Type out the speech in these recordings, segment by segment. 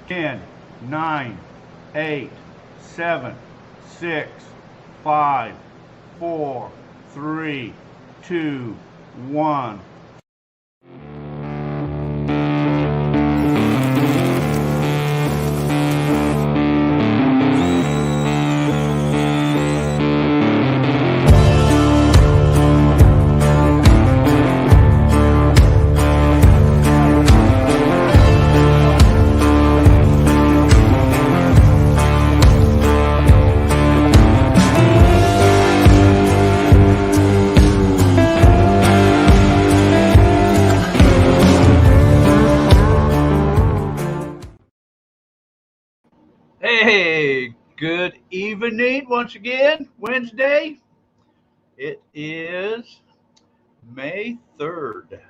10, 9, 8, 7, 6, 5, 4, 3, 2, 1. Hey, good evening once again. Wednesday. It is May 3rd,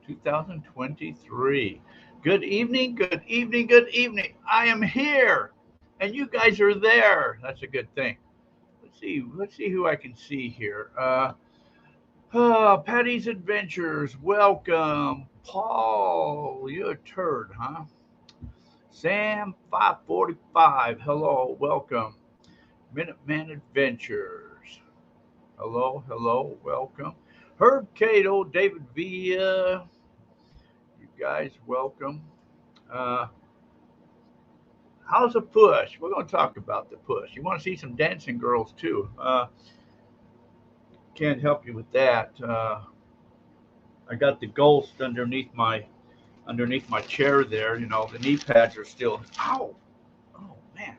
2023. Good evening, good evening, good evening. I am here and you guys are there. That's a good thing. Let's see who I can see here. Patty's Adventures, welcome. Paul, you're a turd, huh? Sam 545, hello, welcome. Minuteman Adventures. Hello, hello, welcome. Herb Cato, David Villa, you guys welcome. Uh, how's the push? We're going to talk about the push. You want to see some dancing girls too. Can't help you with that. I got the ghost underneath my chair there. You know, the knee pads are still. Ow! Oh man.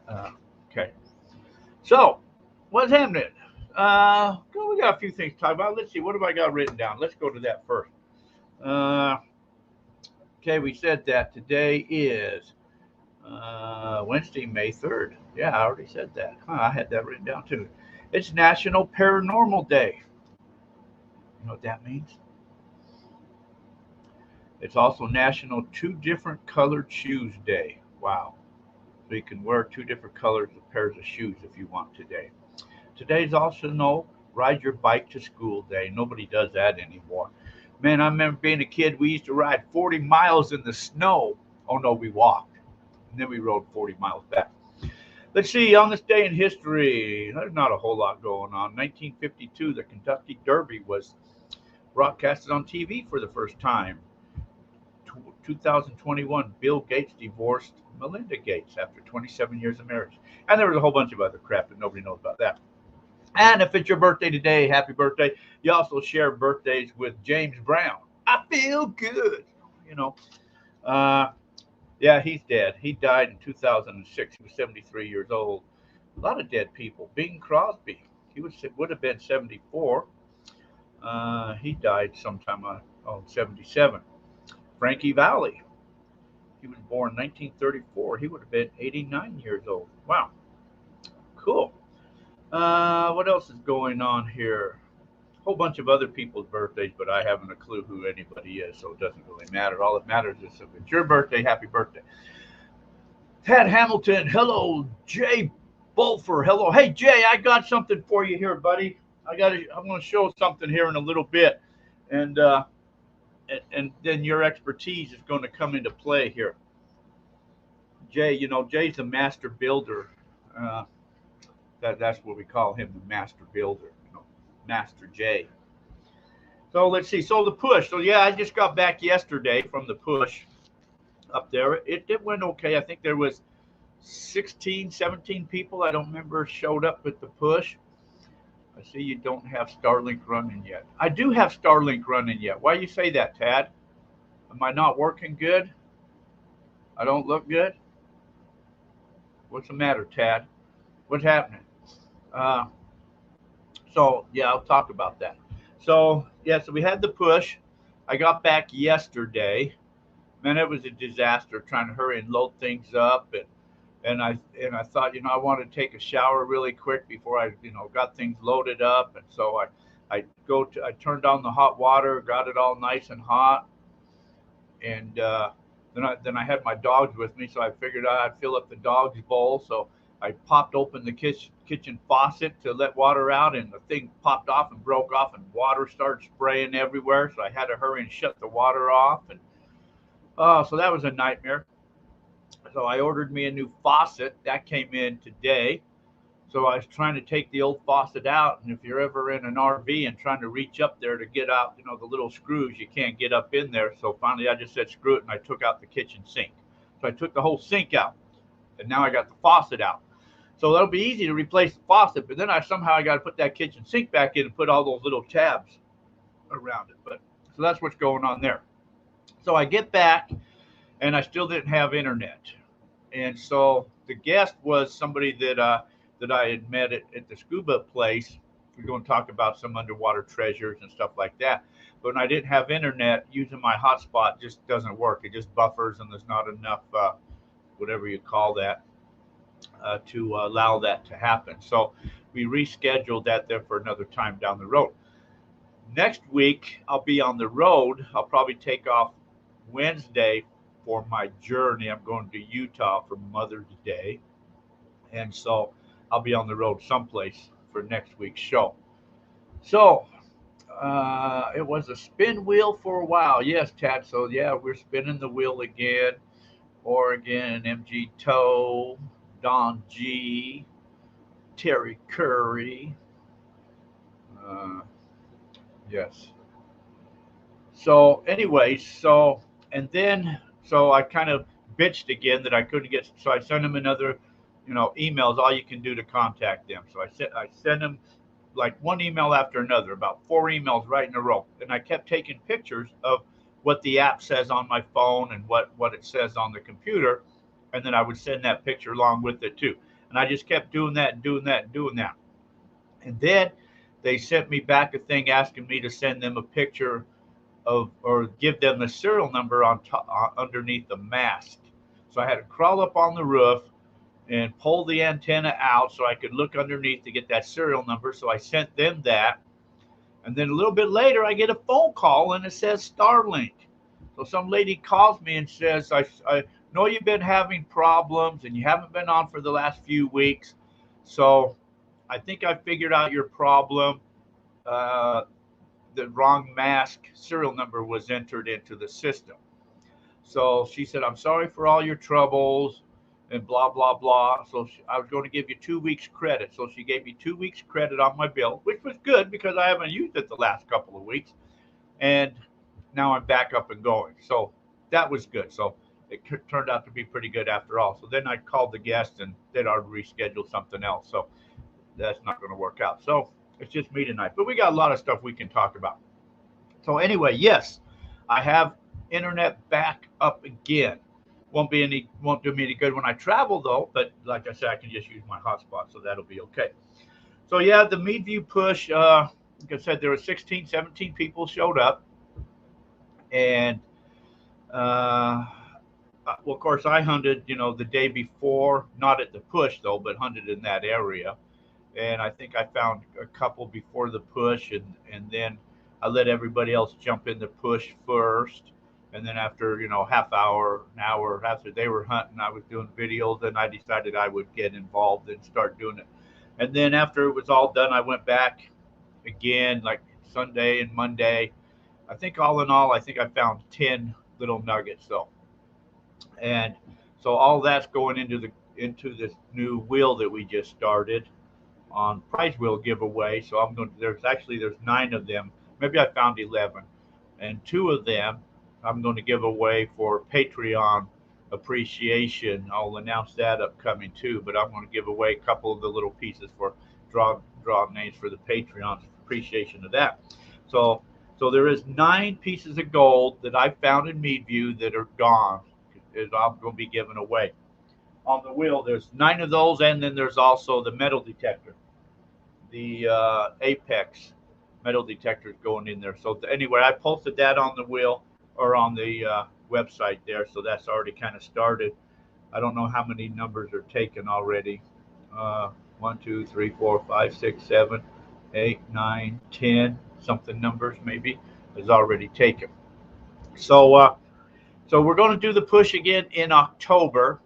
Uh, okay. So, what's happening? Well, we got a few things to talk about. Let's see. What have I got written down? Let's go to that first. Uh, okay, we said that today is Wednesday, May 3rd. Yeah, I already said that. Huh, I had that written down too. It's National Paranormal Day. You know what that means? It's also National Two Different Colored Shoes Day. Wow. So you can wear two different colors of pairs of shoes if you want today. Today's also no ride your bike to school day. Nobody does that anymore. Man, I remember being a kid, we used to ride 40 miles in the snow. Oh no, we walked. And then we rode 40 miles back. Let's see, on this day in history, there's not a whole lot going on. 1952, the Kentucky Derby was broadcasted on TV for the first time. 2021, Bill Gates divorced Melinda Gates after 27 years of marriage. And there was a whole bunch of other crap that nobody knows about that. And if it's your birthday today, happy birthday. You also share birthdays with James Brown. I feel good. You know, uh, yeah, he's dead. He died in 2006. He was 73 years old. A lot of dead people. Bing Crosby, would have been 74. He died sometime on 77. Frankie Valli, he was born 1934. He would have been 89 years old. Wow, cool. What else is going on here? A whole bunch of other people's birthdays, but I haven't a clue who anybody is, so it doesn't really matter. All that matters is if it's your birthday, happy birthday. Tad Hamilton, hello. Jay Bulfer, hello. Hey Jay, I got something for you here, buddy. I'm going to show something here in a little bit, and and then your expertise is going to come into play here. Jay, you know, Jay's a master builder. Uh, that's what we call him, the master builder. You know, Master Jay. So let's see. So the push. So yeah, I just got back yesterday from the push up there. It went okay. I think there was 16, 17 people. I don't remember showed up at the push. I see you don't have Starlink running yet. I do have Starlink running yet. Why you say that, Tad? Am I not working good? I don't look good. What's the matter, Tad? What's happening? Uh, so yeah, I'll talk about that. So yeah, so we had the push. I got back yesterday. Man, it was a disaster trying to hurry and load things up, and I thought, you know, I wanted to take a shower really quick before I, you know, got things loaded up, and so I turned on the hot water, got it all nice and hot, and then I had my dogs with me, so I figured I'd fill up the dog's bowl. So I popped open the kitchen faucet to let water out, and the thing popped off and broke off, and water started spraying everywhere. So I had to hurry and shut the water off, and so that was a nightmare. So I ordered me a new faucet that came in today. So I was trying to take the old faucet out, and if you're ever in an RV and trying to reach up there to get out, the little screws, you can't get up in there. So finally, I just said screw it, and I took out the kitchen sink. So I took the whole sink out, and now I got the faucet out. So that'll be easy to replace the faucet, but then I got to put that kitchen sink back in and put all those little tabs around it. But so that's what's going on there. So I get back, and I still didn't have internet, and so the guest was somebody that I had met at the scuba place. We're going to talk about some underwater treasures and stuff like that. But when I didn't have internet, using my hotspot just doesn't work. It just buffers, and there's not enough, whatever you call that, to allow that to happen. So we rescheduled that there for another time down the road. Next week, I'll be on the road. I'll probably take off Wednesday for my journey. I'm going to Utah for Mother's Day. And so I'll be on the road someplace for next week's show. So it was a spin wheel for a while. Yes, Tad. So yeah, we're spinning the wheel again. Oregon, MG Toe, Don G, Terry Curry. Yes. So anyway, so I kind of bitched again that I couldn't get. So I sent him another, emails. All you can do to contact them. So I sent him like one email after another, about 4 emails right in a row, and I kept taking pictures of what the app says on my phone and what it says on the computer, and then I would send that picture along with it too. And I just kept doing that and doing that and doing that. And then they sent me back a thing asking me to send them a picture of or give them the serial number on top, underneath the mast. So I had to crawl up on the roof and pull the antenna out so I could look underneath to get that serial number. So I sent them that. And then a little bit later, I get a phone call and it says Starlink. So some lady calls me and says, I know you've been having problems and you haven't been on for the last few weeks. So I think I figured out your problem. The wrong mask serial number was entered into the system. So she said, I'm sorry for all your troubles and blah, blah, blah. So I was going to give you 2 weeks credit. So she gave me 2 weeks credit on my bill, which was good because I haven't used it the last couple of weeks. And now I'm back up and going. So that was good. So it turned out to be pretty good after all. So then I called the guest and they'd already rescheduled something else. So that's not going to work out. So it's just me tonight. But we got a lot of stuff we can talk about. So anyway, yes, I have internet back up again. Won't do me any good when I travel though, but like I said, I can just use my hotspot, so that'll be okay. So yeah, the Meadview push, like I said, there were 16, 17 people showed up. And well, of course, I hunted, the day before, not at the push though, but hunted in that area. And I think I found a couple before the push, and then I let everybody else jump in the push first. And then after, half hour, an hour after they were hunting, I was doing videos, and I decided I would get involved and start doing it. And then after it was all done, I went back again, like Sunday and Monday. I think all in all, I think I found 10 little nuggets though. And so all that's going into this new wheel that we just started on prize wheel giveaway. So there's 9 of them. Maybe I found 11, and 2 of them I'm going to give away for Patreon appreciation. I'll announce that upcoming too, but I'm going to give away a couple of the little pieces for draw names for the Patreon appreciation of that. So there is 9 pieces of gold that I found in Meadview that are gone, is I'm going to be giving away. On the wheel, there's 9 of those, and then there's also the metal detector, the Apex metal detectors going in there. So anyway, I posted that on the wheel or on the website there, so that's already kind of started. I don't know how many numbers are taken already. 1, 2, 3, 4, 5, 6, 7, 8, 9, 10 something numbers maybe is already taken. So we're going to do the push again in October.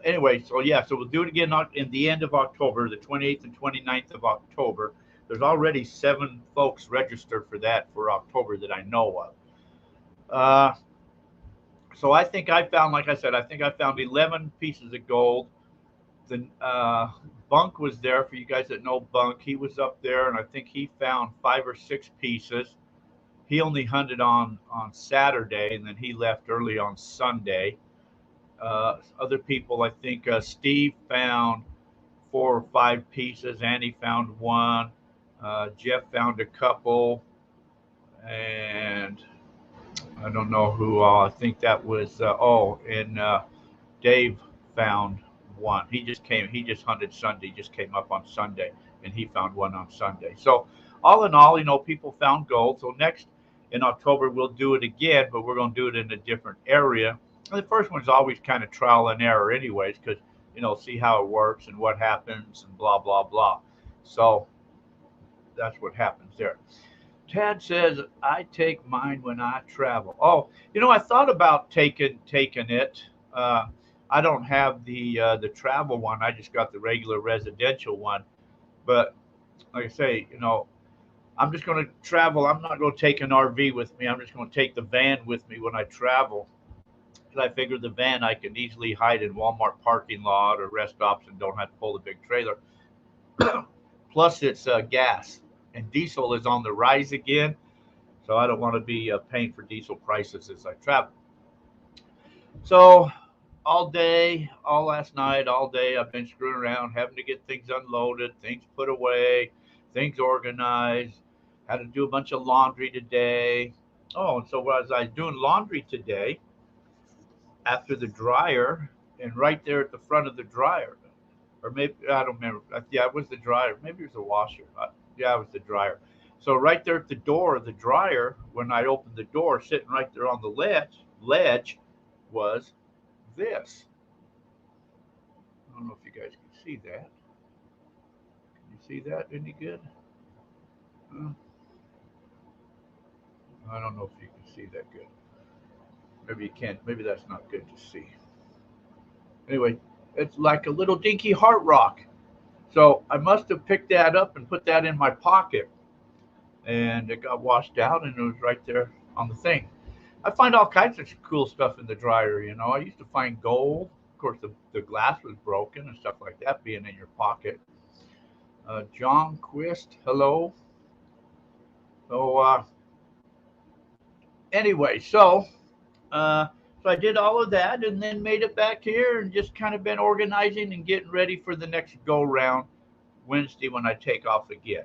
Anyway, so we'll do it again in the end of October, the 28th and 29th of October. There's already 7 folks registered for that for October that I know of. So I think I found, like I said, I think I found 11 pieces of gold. The Bunk was there. For you guys that know Bunk, he was up there, and I think he found 5 or 6 pieces. He only hunted on Saturday, and then he left early on Sunday. Other people, I think Steve found 4 or 5 pieces. Annie found one. Jeff found a couple, and I don't know who all. I think that was and Dave found one. He just came. He just hunted Sunday. Just came up on Sunday, and he found one on Sunday. So all in all, people found gold. So next in October we'll do it again, but we're going to do it in a different area. And the first one's always kind of trial and error, anyways, because see how it works and what happens and blah blah blah. So that's what happens there. Tad says, I take mine when I travel. Oh, I thought about taking it. Uh, I don't have the travel one. I just got the regular residential one. But like I say, I'm just going to travel. I'm not going to take an RV with me. I'm just going to take the van with me when I travel. Because I figure the van I can easily hide in Walmart parking lot or rest stops and don't have to pull the big trailer. Plus, it's gas, and diesel is on the rise again. So I don't want to be paying for diesel prices as I travel. So all day, all last night, all day, I've been screwing around, having to get things unloaded, things put away, things organized. Had to do a bunch of laundry today. Oh, and so as I was doing laundry today, after the dryer, and right there at the front of the dryer, or maybe I don't remember. Yeah, it was the dryer. Maybe it was a washer. Yeah, it was the dryer. So right there at the door of the dryer, when I opened the door, sitting right there on the ledge was this. I don't know if you guys can see that. Can you see that any good? I don't know if you can see that good. Maybe you can't. Maybe that's not good to see. Anyway, it's like a little dinky heart rock. So I must have picked that up and put that in my pocket. And it got washed out, and it was right there on the thing. I find all kinds of cool stuff in the dryer. I used to find gold. Of course, the glass was broken and stuff like that being in your pocket. John Quist, hello. So anyway, so I did all of that and then made it back here and just kind of been organizing and getting ready for the next go round Wednesday when I take off again.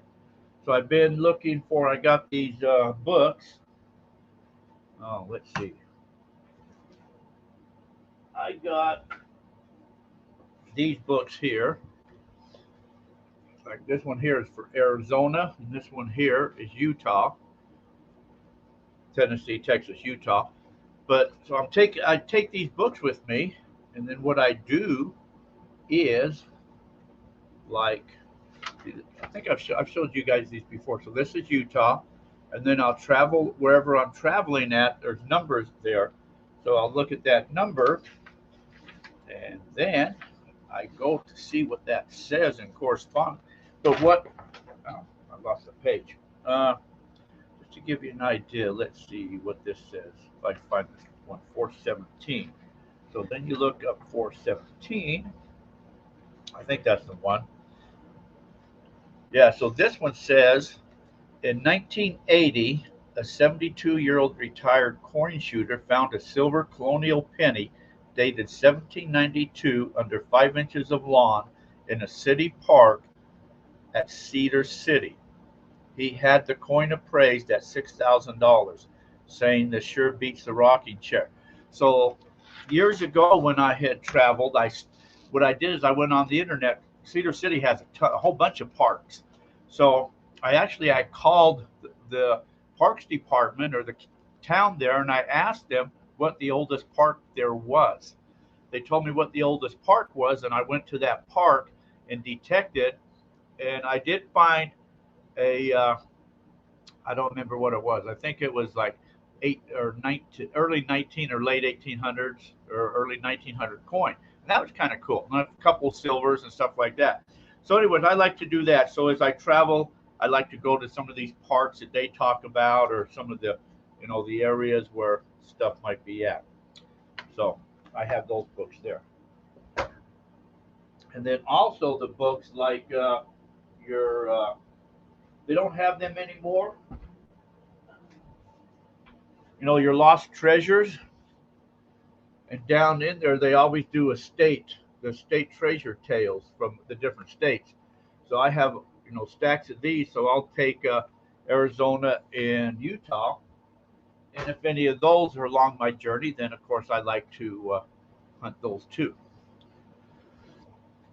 So I've been looking for. I got these books. Oh, let's see. I got these books here. Like this one here is for Arizona, and this one here is Utah, Tennessee, Texas, Utah. But so I take these books with me, and then what I do is like I think I've showed you guys these before. So this is Utah, and then I'll travel wherever I'm traveling at. There's numbers there, so I'll look at that number, and then I go to see what that says in correspondence. But what? Oh, I lost the page. Just to give you an idea, let's see what this says. If I can find this one, 417. So then you look up 417. I think that's the one. Yeah, so this one says, in 1980, a 72-year-old retired coin shooter found a silver colonial penny dated 1792 under 5 inches of lawn in a city park at Cedar City. He had the coin appraised at $6,000, saying this sure beats the rocking chair. So years ago when I had traveled, what I did is I went on the internet. Cedar City has a whole bunch of parks. So I called the parks department or the town there, and I asked them what the oldest park there was. They told me what the oldest park was, and I went to that park and detected, and I did find I don't remember what it was. I think it was like early 19 or late 1800s or early 1900 coin. And that was kind of cool. And a couple silvers and stuff like that. So anyways, I like to do that. So as I travel, I like to go to some of these parks that they talk about or some of the, the areas where stuff might be at. So I have those books there. And then also the books like they don't have them anymore. Your lost treasures. And down in there, they always do the state treasure tales from the different states. So I have, stacks of these. So I'll take Arizona and Utah. And if any of those are along my journey, then of course I like to hunt those too.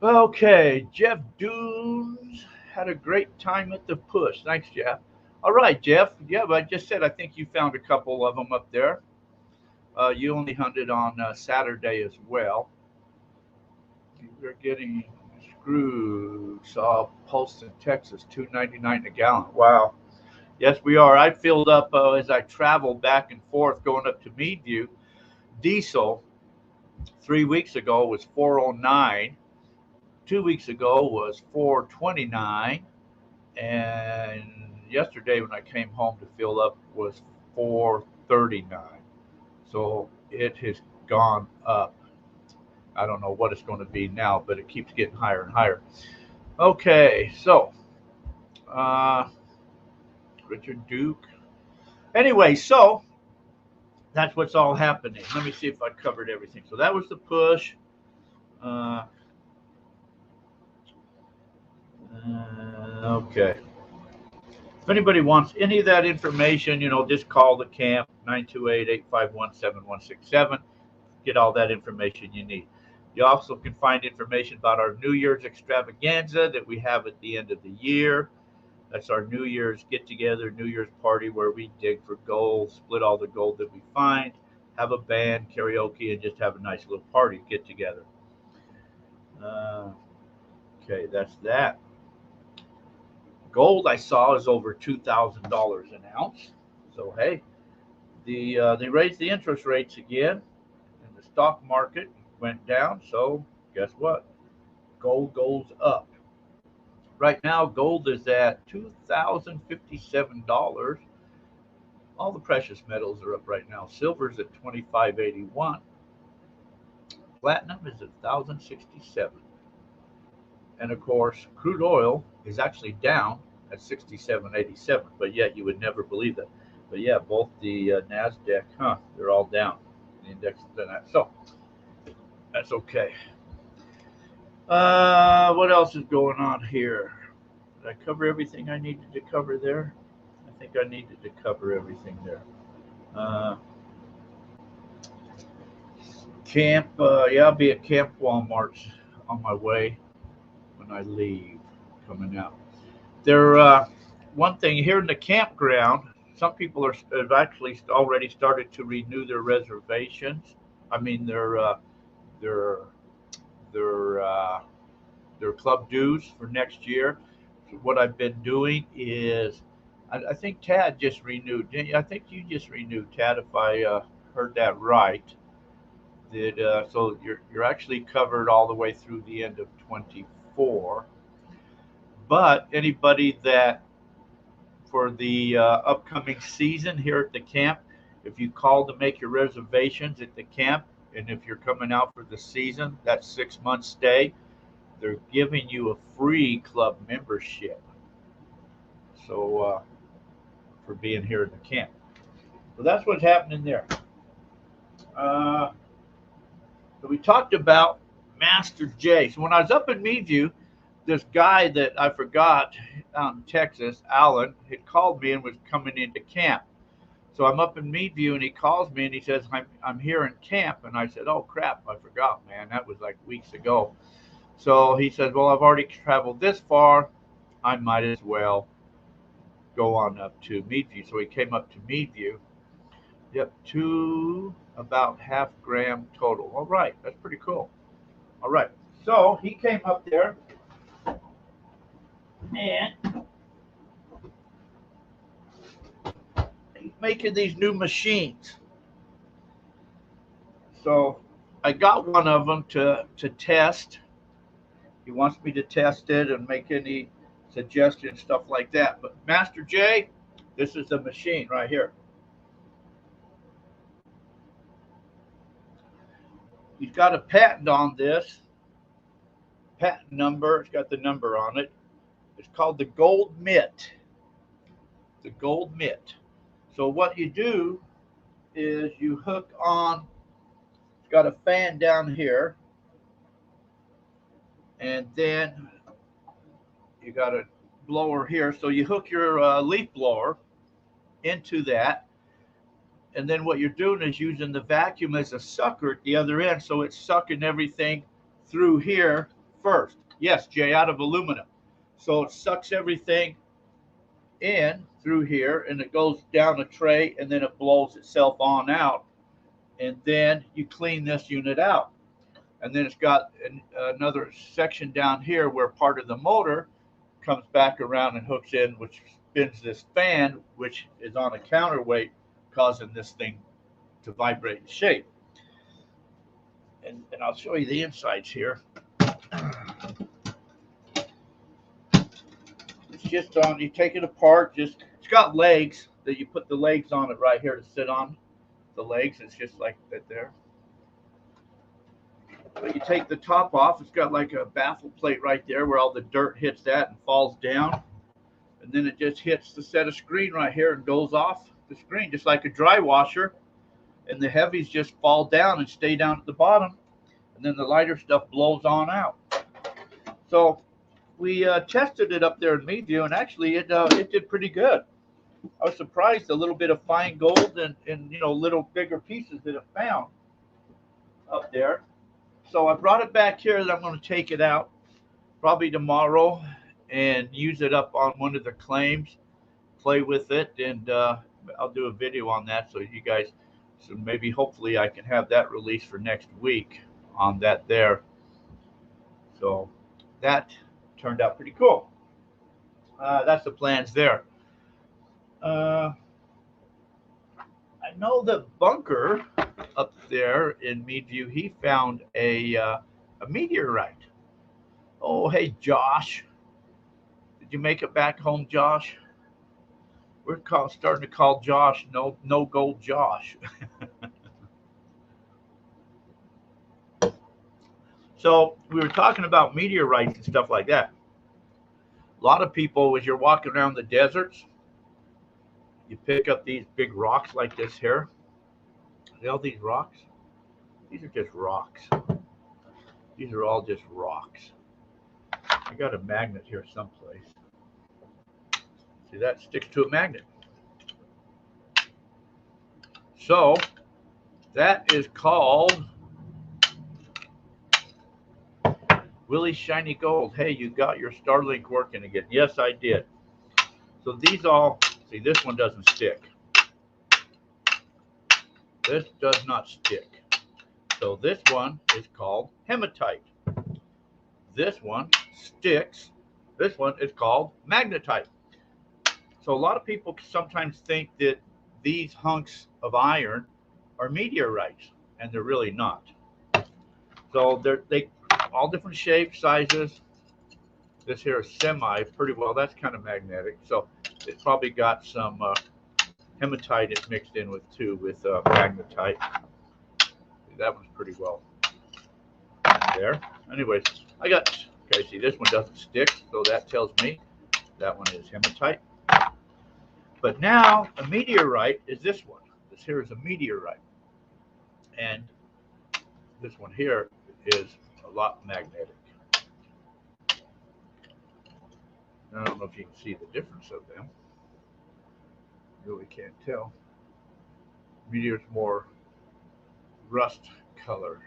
Okay, Jeff Dunes had a great time at the push. Thanks, Jeff. All right, Jeff. Yeah, but I just said I think you found a couple of them up there. You only hunted on Saturday as well. You're getting screwed. Saw Pulse in Texas, $2.99 a gallon. Wow. Yes, we are. I filled up as I traveled back and forth going up to Meadview. Diesel 3 weeks ago was 409. 2 weeks ago was 429, and yesterday when I came home to fill up was 439. So it has gone up. I don't know what it's going to be now, but it keeps getting higher and higher. Okay, so Richard Duke. Anyway, so that's what's all happening. Let me see if I covered everything. So that was the push. Okay. If anybody wants any of that information, just call the camp 928-851-7167. Get all that information you need. You also can find information about our New Year's extravaganza that we have at the end of the year. That's our New Year's get-together, New Year's party where we dig for gold, split all the gold that we find, have a band, karaoke, and just have a nice little party get-together. Okay, that's that. Gold I saw is over $2,000 an ounce. So hey, they raised the interest rates again, and the stock market went down. So guess what? Gold goes up. Right now, gold is at $2,057. All the precious metals are up right now. Silver's at $25.81. Platinum is at $1,067. And of course, crude oil is actually down at 67.87, but yet you would never believe that. But yeah, both the NASDAQ, they're all down. The index is that. So that's okay. What else is going on here? Did I cover everything I needed to cover there? I think I needed to cover everything there. Camp, yeah, I'll be at Camp Walmart on my way when I leave, coming out. One thing here in the campground, some people have actually already started to renew their reservations. I mean their club dues for next year. So what I've been doing is, I think Tad just renewed. I think you just renewed, Tad, if I heard that right. So you're actually covered all the way through the end of 24. But anybody that for the upcoming season here at the camp, if you call to make your reservations at the camp, and if you're coming out for the season, that 6 month stay, they're giving you a free club membership. So for being here at the camp. So that's what's happening there. So we talked about Master J. So when I was up in Meadview, this guy that I forgot out in Texas, Alan, had called me and was coming into camp. So I'm up in Meadview and he calls me and he says, I'm here in camp. And I said, oh crap, I forgot, man. That was like weeks ago. So he says, well, I've already traveled this far. I might as well go on up to Meadview. So he came up to Meadview. Yep, to about half gram total. All right, that's pretty cool. All right, so he came up there and he's making these new machines. So I got one of them to test. He wants me to test it and make any suggestions, stuff like that. But Master J, this is the machine right here. He's got a patent on this, patent number. It's got the number on it. It's called the gold mitt. The gold mitt. So what you do is you hook on, it's got a fan down here, and then you got a blower here. So you hook your leaf blower into that, and then what you're doing is using the vacuum as a sucker at the other end, so it's sucking everything through here first. Yes, Jay, out of aluminum. So it sucks everything in through here, and it goes down a tray, and then it blows itself on out, and then you clean this unit out. And then it's got another section down here where part of the motor comes back around and hooks in, which spins this fan, which is on a counterweight, causing this thing to vibrate and shake. And I'll show you the insides here. It's just on, you take it apart, it's got legs that you put the legs on it right here to sit on. The legs, it's just like that there. But you take the top off, it's got like a baffle plate right there where all the dirt hits that and falls down. And then it just hits the set of screen right here and goes off the screen, just like a dry washer. And the heavies just fall down and stay down at the bottom. And then the lighter stuff blows on out. So we tested it up there in Meadview, and actually it did pretty good. I was surprised a little bit of fine gold and little bigger pieces that it found up there. So I brought it back here, and I'm going to take it out probably tomorrow and use it up on one of the claims, play with it, and I'll do a video on that so you guys, so maybe hopefully I can have that released for next week on that there. So that turned out pretty cool. That's the plans there. I know the Bunker up there in Meadview, he found a meteorite. Oh, hey, Josh. Did you make it back home, Josh? We're starting to call Josh no gold Josh. So we were talking about meteorites and stuff like that. A lot of people, as you're walking around the deserts, you pick up these big rocks like this here. See all these rocks? These are just rocks. These are all just rocks. I got a magnet here someplace. See, that sticks to a magnet. So that is called Willie Shiny Gold. Hey, you got your Starlink working again. Yes, I did. So these all, see, this one doesn't stick. This does not stick. So this one is called hematite. This one sticks. This one is called magnetite. So a lot of people sometimes think that these hunks of iron are meteorites, and they're really not. So they all different shapes, sizes. This here is semi, pretty well. That's kind of magnetic. So it's probably got some hematite mixed in with too, with magnetite. That one's pretty well there. Anyways, okay, see, this one doesn't stick, so that tells me that one is hematite. But now a meteorite is this one. This here is a meteorite. And this one here is a lot magnetic. I don't know if you can see the difference of them. Really can't tell. Meteor's more rust color.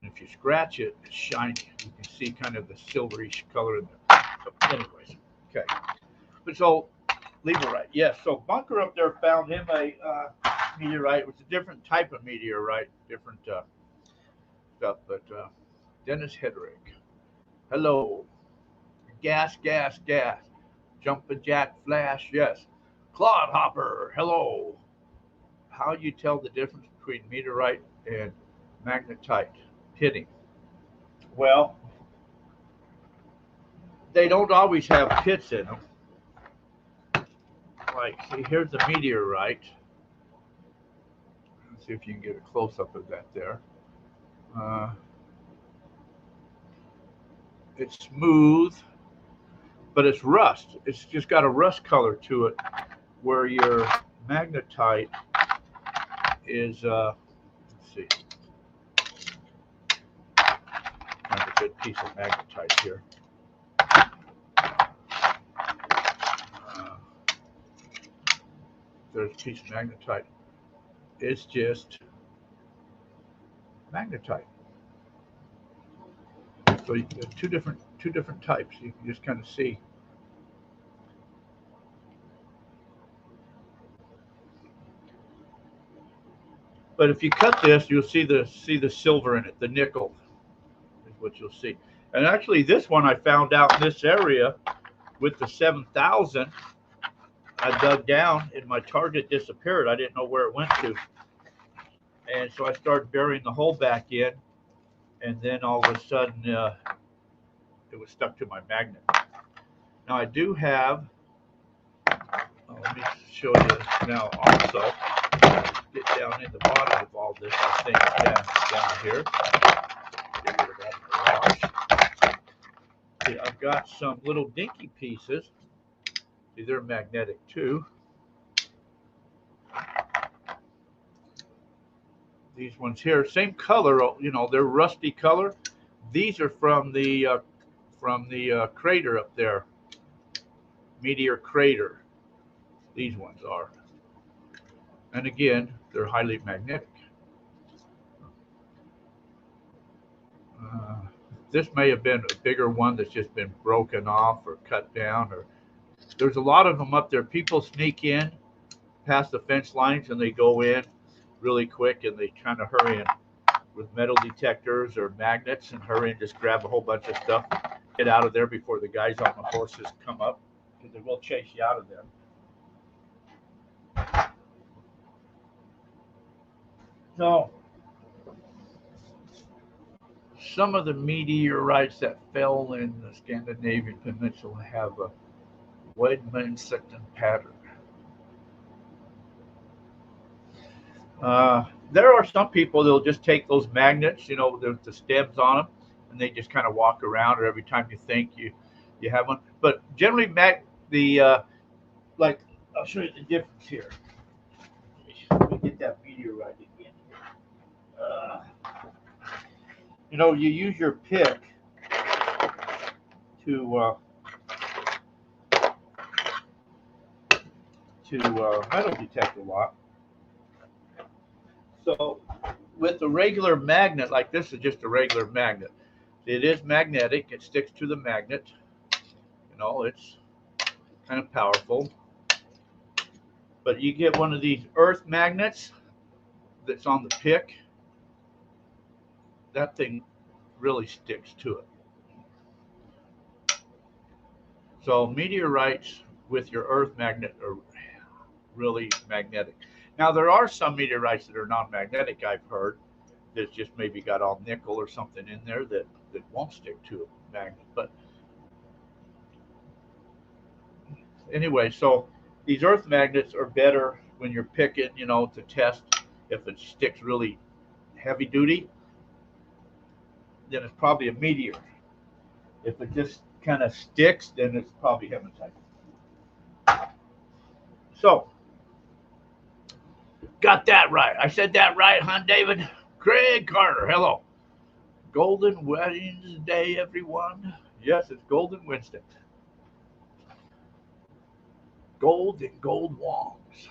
And if you scratch it, it's shiny. You can see kind of the silverish color in there. So anyways, okay. But so, Leverite, yes. So Bunker up there found him a meteorite. It was a different type of meteorite, different stuff. But Dennis Hedrick, hello. Gas. Jumpin' Jack Flash, yes. Claude Hopper, hello. How do you tell the difference between meteorite and magnetite hitting? Well, they don't always have pits in them. Like, see, here's the meteorite. Let's see if you can get a close-up of that there. Uh, it's smooth, but it's rust. It's just got a rust color to it, where your magnetite is. Let's see, find a good piece of magnetite here. There's a piece of magnetite. It's just magnetite. So there's two different types. You can just kind of see. But if you cut this, you'll see the silver in it. The nickel is what you'll see. And actually, this one I found out in this area with the 7,000. I dug down and my target disappeared. I didn't know where it went to. And so I started burying the hole back in, and then all of a sudden it was stuck to my magnet. Now I do have, let me show you now also, get down in the bottom of all this, I think, down here. Get rid of all the rocks. See, I've got some little dinky pieces. See, they're magnetic too. These ones here, same color, you know, they're rusty color. These are from the crater up there, meteor crater. These ones are, and again, they're highly magnetic. This may have been a bigger one that's just been broken off or cut down, or there's a lot of them up there. People sneak in past the fence lines and they go in really quick, and they kind of hurry in with metal detectors or magnets and hurry and just grab a whole bunch of stuff, get out of there before the guys on the horses come up, because they will chase you out of there. So some of the meteorites that fell in the Scandinavian peninsula have a Wedman-Sutton pattern. There are some people that'll just take those magnets, you know, the stems on them, and they just kind of walk around, or every time you think you have one. But generally, like, I'll show you the difference here. Let me get that meteorite again. Uh, you know, you use your pick to metal detect a lot. So with a regular magnet, like this is just a regular magnet. It is magnetic. It sticks to the magnet. You know, it's kind of powerful. But you get one of these earth magnets that's on the pick, that thing really sticks to it. So meteorites with your earth magnet are really magnetic. Now there are some meteorites that are non-magnetic, I've heard, that's just maybe got all nickel or something in there that won't stick to a magnet. But anyway, so these earth magnets are better when you're picking, you know, to test if it sticks really heavy duty, then it's probably a meteor. If it just kind of sticks, then it's probably hematite. So, got that right. I said that right, huh, David? Craig Carter, hello. Golden Wednesday, everyone. Yes, it's Golden Wednesday. Gold and gold wongs.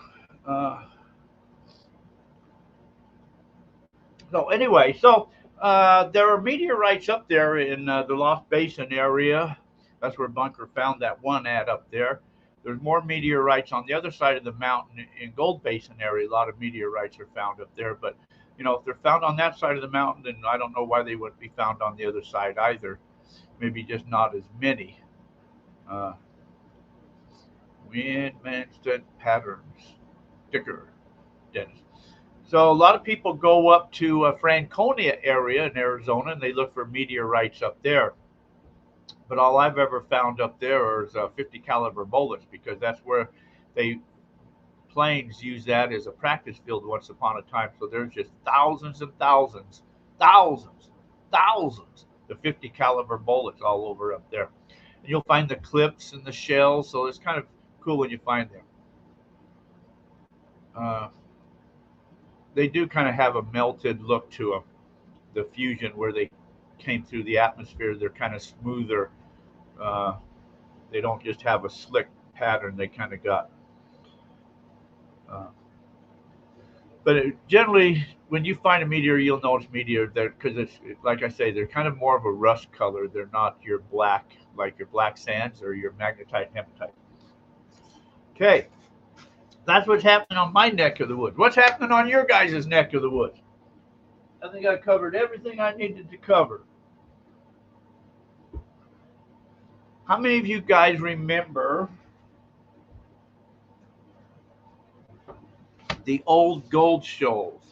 There are meteorites up there in the Lost Basin area. That's where Bunker found that one at up there. There's more meteorites on the other side of the mountain in Gold Basin area. A lot of meteorites are found up there, but you know, if they're found on that side of the mountain, then I don't know why they wouldn't be found on the other side either. Maybe just not as many. Wind-Manston patterns. Sticker, Dennis. So a lot of people go up to Franconia area in Arizona, and they look for meteorites up there. But all I've ever found up there is 50 caliber bullets, because that's where they planes use that as a practice field once upon a time. So there's just thousands and thousands thousands, thousands of 50 caliber bullets all over up there. And you'll find the clips and the shells, so it's kind of cool when you find them. Uh, they do kind of have a melted look to them. The fusion where they came through the atmosphere, they're kind of smoother. Uh, they don't just have a slick pattern. They kind of got. Uh, Generally, when you find a meteor, you'll notice meteor there because it's like I say, they're kind of more of a rust color. They're not your black, like your black sands or your magnetite hematite. Okay, that's what's happening on my neck of the woods. What's happening on your guys' neck of the woods? I think I covered everything I needed to cover. How many of you guys remember the old gold shoals?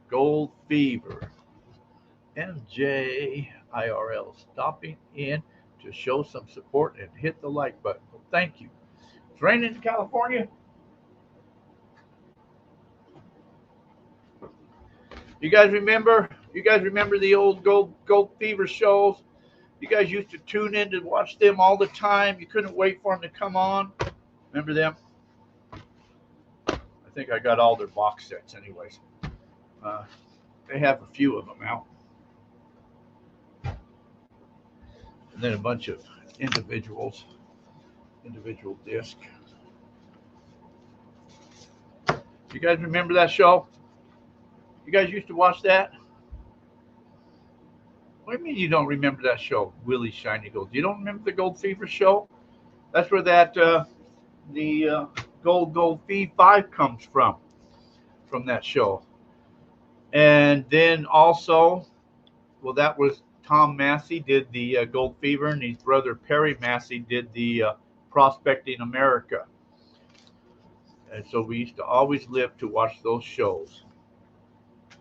Gold fever. MJ IRL stopping in to show some support and hit the like button. Well, thank you. It's raining in California. You guys remember? You guys remember the old gold fever shows? You guys used to tune in to watch them all the time. You couldn't wait for them to come on. Remember them? I think I got all their box sets, anyways. They have a few of them out, and then a bunch of individual disc. You guys remember that show? You guys used to watch that? What do you mean you don't remember that show, Willie Shiny Gold? You don't remember the Gold Fever show? That's where that the Gold Fever 5 comes from that show. And then also, well, that was Tom Massey did the Gold Fever, and his brother Perry Massey did the Prospecting America. And so we used to always live to watch those shows.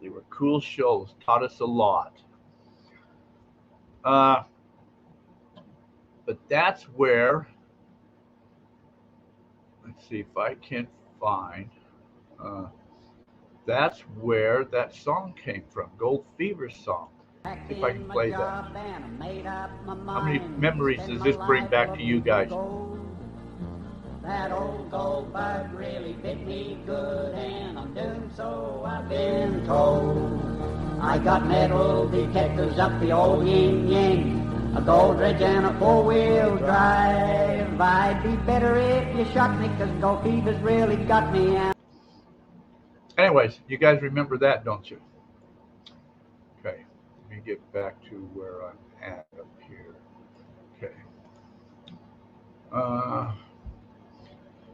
They were cool shows, taught us a lot. But that's where, let's see if I can find, that's where that song came from, Gold Fever song. See if I can play that. How many memories does this bring back to you guys? That old gold bug really bit me good, and I'm doomed, so I've been told. I got metal detectors up the old yin-yang, a gold dredge and a four-wheel drive. I'd be better if you shot me, 'cause gold fever's really got me. Anyways, you guys remember that, don't you? Okay, let me get back to where I'm at up here. Okay.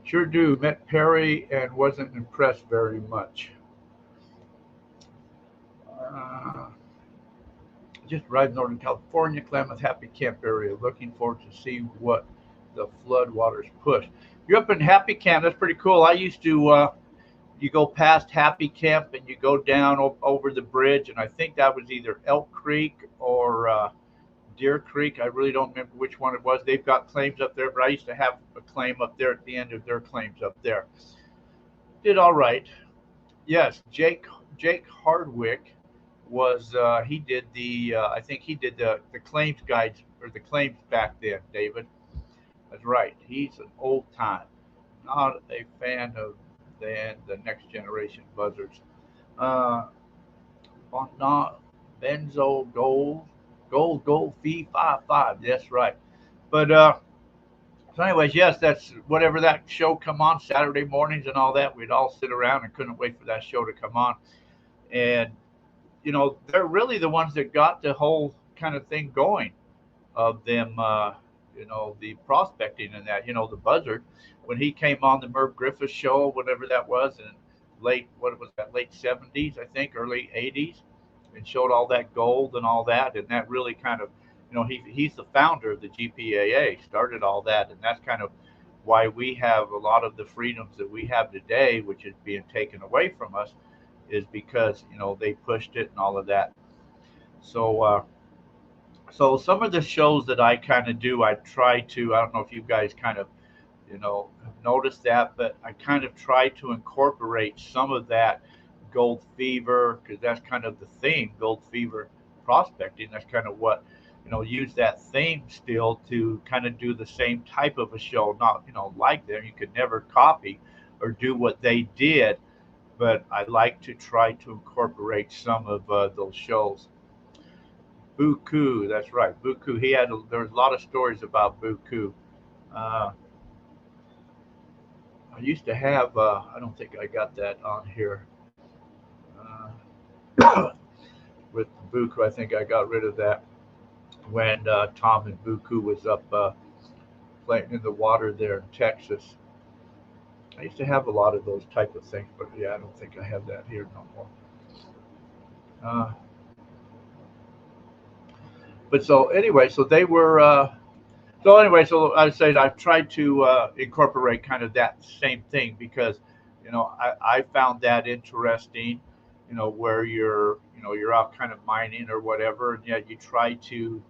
Sure do. Met Perry and wasn't impressed very much. Just arrived in Northern California, Klamath Happy Camp area. Looking forward to see what the flood waters push. You're up in Happy Camp. That's pretty cool. I used to, you go past Happy Camp and you go down over the bridge, and I think that was either Elk Creek or Deer Creek. I really don't remember which one it was. They've got claims up there, but I used to have a claim up there at the end of their claims up there. Did all right. Yes, Jake Hardwick was he did the I think he did the claims guides or the claims back then, David. That's right. He's an old time. Not a fan of the next generation buzzards. Not Benzo Gold Fee 55. That's right. But so anyways, yes, that's whatever that show come on Saturday mornings and all that. We'd all sit around and couldn't wait for that show to come on. And you know, they're really the ones that got the whole kind of thing going of them, you know, the prospecting and that, you know, the buzzard, when he came on the Merv Griffith show, whatever that was, in late 70s, I think, early 80s, and showed all that gold and all that. And that really kind of, you know, he's the founder of the GPAA, started all that. And that's kind of why we have a lot of the freedoms that we have today, which is being taken away from us, is because, you know, they pushed it and all of that. So so some of the shows that I kind of do, I try to, I don't know if you guys kind of, you know, have noticed that, but I kind of try to incorporate some of that gold fever, because that's kind of the theme, gold fever prospecting. That's kind of what, use that theme still to kind of do the same type of a show. Not, like them. You could never copy or do what they did, but I like to try to incorporate some of those shows. Buku, that's right, Buku. There was a lot of stories about Buku. Uh, I used to have. I don't think I got that on here. With Buku, I think I got rid of that when Tom and Buku was up playing in the water there in Texas. I used to have a lot of those type of things, but yeah, I don't think I have that here no more. Uh, but so anyway, so they were. So anyway, so I said I've tried to incorporate kind of that same thing because, I found that interesting. Where you're out kind of mining or whatever, and yet you try to,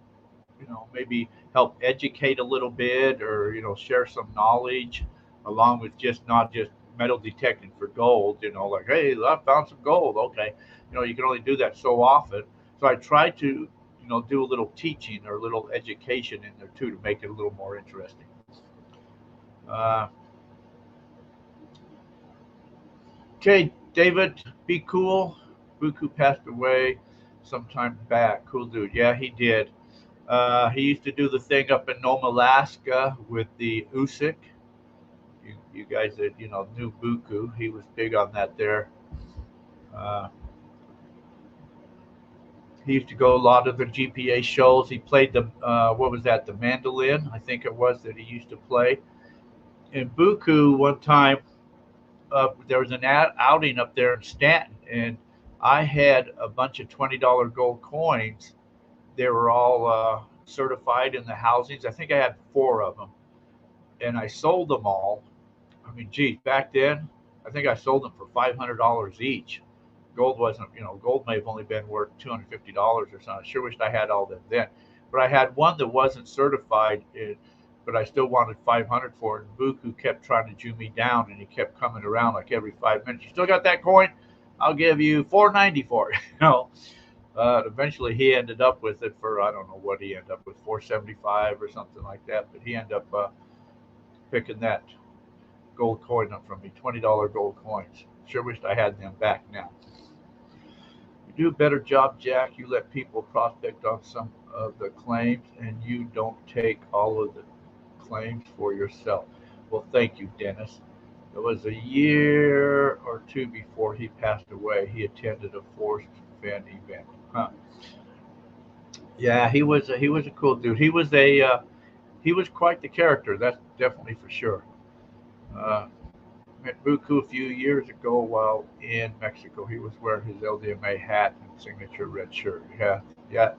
maybe help educate a little bit or share some knowledge, along with just not just metal detecting for gold. Like, hey, I found some gold. Okay, you can only do that so often. So I try to do a little teaching or a little education in there too to make it a little more interesting. Uh, okay, David, be cool. Buku passed away sometime back. Cool dude. Yeah, he did. He used to do the thing up in Nome, Alaska with the Usik. You guys that knew Buku, he was big on that there. Uh, he used to go a lot of the GPA shows. He played the what was that? The mandolin, I think it was that he used to play. In Buku, one time there was an outing up there in Stanton, and I had a bunch of $20 gold coins. They were all certified in the housings. I think I had four of them, and I sold them all. I mean, geez, back then, I think I sold them for $500 each. Gold wasn't, gold may have only been worth $250 or something. I sure wished I had all them then. But I had one that wasn't certified, but I still wanted 500 for it. And Buku kept trying to Jew me down, and he kept coming around like every 5 minutes. You still got that coin? I'll give you 490 for it. Eventually he ended up with it for, I don't know what he ended up with, 475 or something like that. But he ended up picking that gold coin up from me, $20 gold coins. Sure wished I had them back now. You do a better job, Jack. You let people prospect on some of the claims, and you don't take all of the claims for yourself. Well, thank you, Dennis. It was a year or two before he passed away. He attended a forced fan event. Huh. Yeah, he was a cool dude. He was quite the character. That's definitely for sure. Uh, Met Buku a few years ago while in Mexico. He was wearing his LDMA hat and signature red shirt. Yeah, yeah,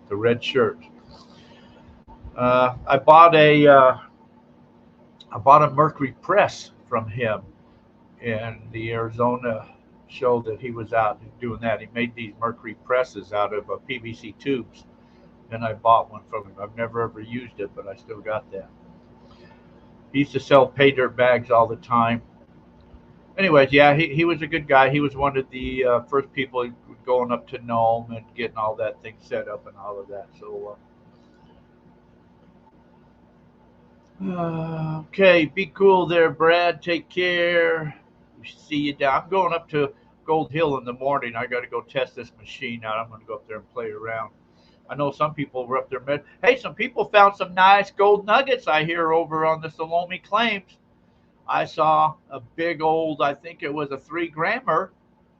the red shirt. Uh, I bought a uh, I bought a Mercury press from him in the Arizona show that he was out doing that. He made these Mercury presses out of PVC tubes, and I bought one from him. I've never ever used it, but I still got that. He used to sell pay dirt bags all the time. Anyways, yeah, he was a good guy. He was one of the first people going up to Nome and getting all that thing set up and all of that. So, okay, be cool there, Brad. Take care. See you down. I'm going up to Gold Hill in the morning. I got to go test this machine out. I'm going to go up there and play around. I know some people were up there. Hey, some people found some nice gold nuggets I hear over on the Salome claims. I saw a big old, I think it was a 3 grammer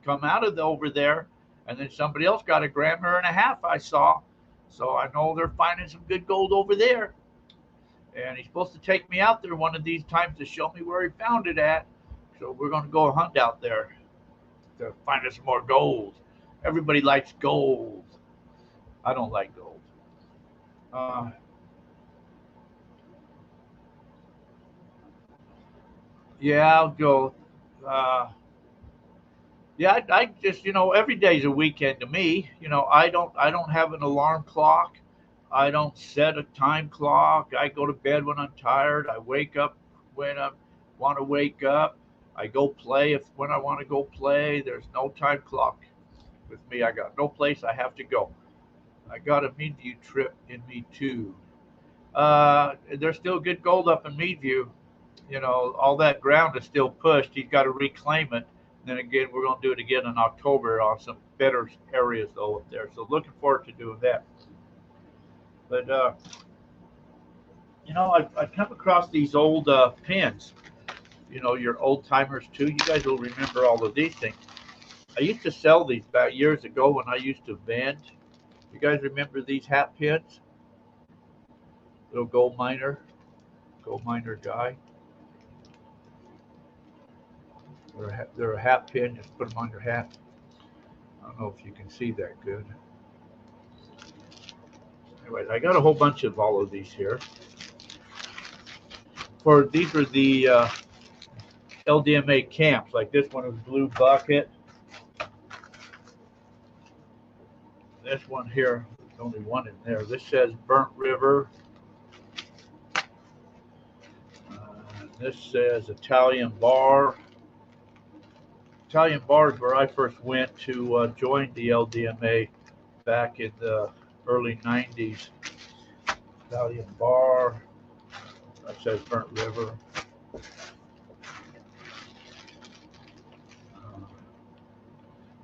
come out of over there. And then somebody else got a grammer and a half, I saw. So I know they're finding some good gold over there. And he's supposed to take me out there one of these times to show me where he found it at. So we're going to go hunt out there to find us some more gold. Everybody likes gold. I don't like gold. Uh, yeah, I'll go. Uh, yeah, I just every day's a weekend to me. I don't have an alarm clock. I don't set a time clock. I go to bed when I'm tired. I wake up when I want to wake up. I go play if when I want to go play. There's no time clock with me. I got no place I have to go. I got a Meadview trip in me too. There's still good gold up in Meadview. You know, all that ground is still pushed. He's got to reclaim it. Then again, we're going to do it again in October on some better areas though up there. So looking forward to doing that. But you know, I come across these old pins. You know, your old timers too. You guys will remember all of these things. I used to sell these back years ago when I used to vend. You guys remember these hat pins? Little gold miner guy. They're a hat pin. Just put them on your hat. I don't know if you can see that good. Anyways, I got a whole bunch of all of these here. These are the LDMA camps. Like this one is Blue Bucket. This one here, there's only one in there. This says Burnt River. This says Italian Bar. Italian Bar is where I first went to join the LDMA back in the early 90s. Italian Bar. That says Burnt River.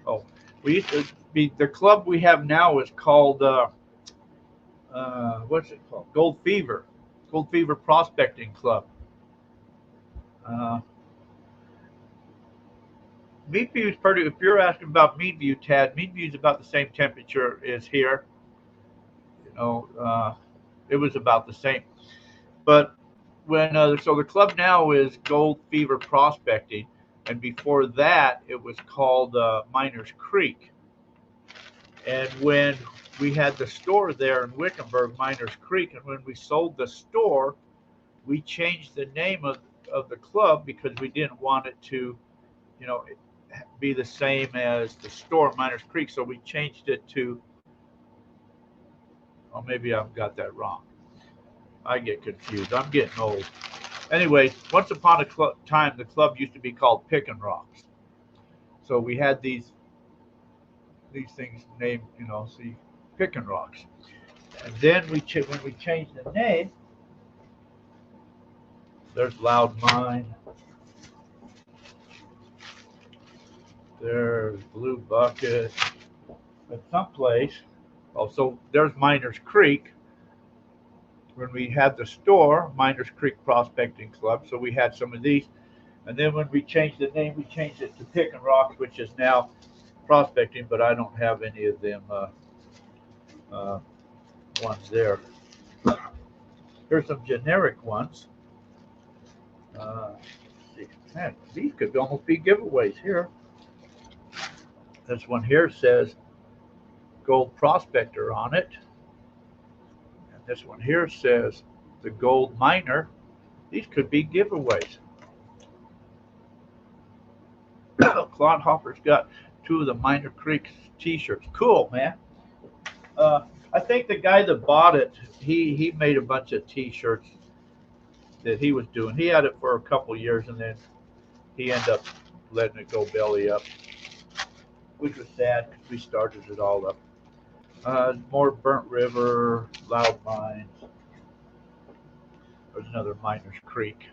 Oh, we used to be, the club we have now is called, what's it called? Gold Fever Prospecting Club. Meadview is pretty, if you're asking about Meadview, Tad, Meadview is about the same temperature as here. You know, it was about the same. But when, so the club now is Gold Fever Prospecting. And before that, it was called Miners Creek. And when we had the store there in Wickenburg, Miners Creek, and when we sold the store, we changed the name of the club because we didn't want it to, you know, be the same as the store, Miners Creek. So we changed it to, oh, maybe I've got that wrong. I get confused. I'm getting old. Anyway, once upon a time, the club used to be called Pickin' Rocks. So we had these things named, you know, see, Pickin' Rocks. And then when we changed the name, there's Loud Mine. There's Blue Bucket. At someplace, oh, so there's Miners Creek. When we had the store, Miners Creek Prospecting Club, so we had some of these. And then when we changed the name, we changed it to Pickin' Rocks, which is now prospecting, but I don't have any of them ones there. Here's some generic ones. Man, these could almost be giveaways here. This one here says Gold Prospector on it. And this one here says the Gold Miner. These could be giveaways. Clodhopper's got 2 of the Miner Creek t-shirts. Cool, man. I think the guy that bought it, he made a bunch of t-shirts that he was doing. He had it for a couple years, and then he ended up letting it go belly up, which was sad because we started it all up. More Burnt River, Loud Mines. There's another Miners Creek.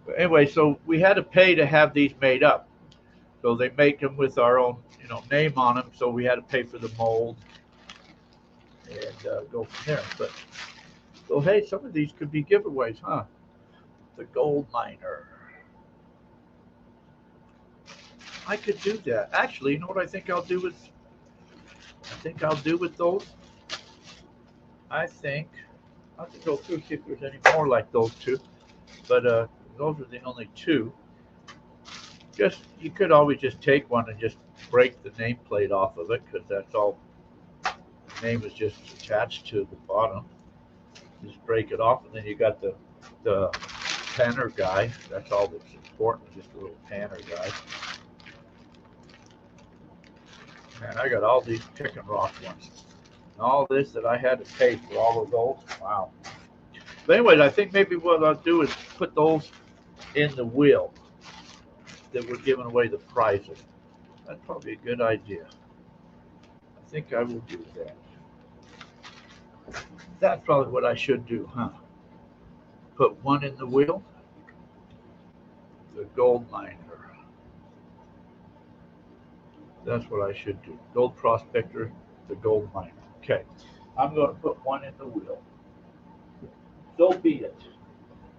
But anyway, so we had to pay to have these made up. So they make them with our own, you know, name on them. So we had to pay for the mold and go from there. But so hey, some of these could be giveaways, huh? The Gold Miner. I could do that. Actually, you know what I think I'll do with? I think I'll do with those. I think I'll have to go through see if there's any more like those 2. But those are the only 2. Just you could always just take one and just break the nameplate off of it because that's all. The name is just attached to the bottom. Just break it off, and then you got the panner guy. That's all that's important. Just a little panner guy. Man, I got all these Pickin' Rock ones. And all this that I had to pay for all of those. Wow. But anyways, I think maybe what I'll do is put those in the wheel that we're giving away the prizes. That's probably a good idea. I think I will do that. That's probably what I should do, huh? Put one in the wheel, the gold miner. That's what I should do. Gold prospector, the gold miner. Okay, I'm going to put one in the wheel. So be it.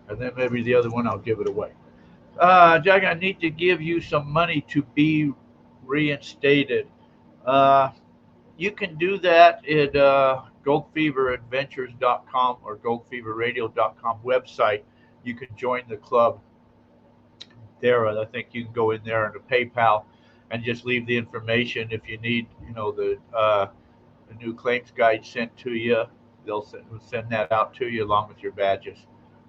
And then maybe the other one I'll give it away. Jack, I need to give you some money to be reinstated. Uh, you can do that at goldfeveradventures.com or goldfeverradio.com website. You can join the club there. I think you can go in there into PayPal and just leave the information. If you need, the new claims guide sent to you, they'll send that out to you along with your badges.